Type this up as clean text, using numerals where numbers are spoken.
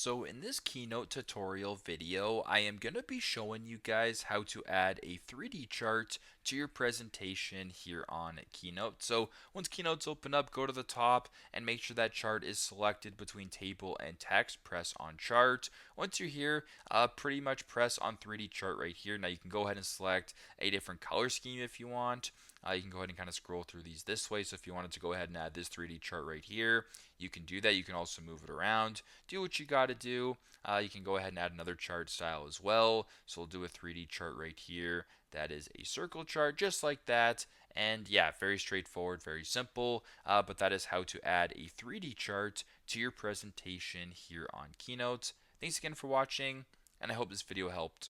So in this Keynote tutorial video, I am going to be showing you guys how to add a 3D chart to your presentation here on Keynote. So once Keynote's open up, go to the top and make sure that chart is selected between table and text. Press on chart. Once you're here, pretty much press on 3D chart right here. Now you can go ahead and select a different color scheme if you want. You can go ahead and kind of scroll through these this way. So if you wanted to go ahead and add this 3D chart right here, you can do that. You can also move it around. Do what you got to do. You can go ahead and add another chart style as well. So we'll do a 3D chart right here. That is a circle chart, just like that. And yeah, very straightforward, very simple. But that is how to add a 3D chart to your presentation here on Keynote. Thanks again for watching, and I hope this video helped.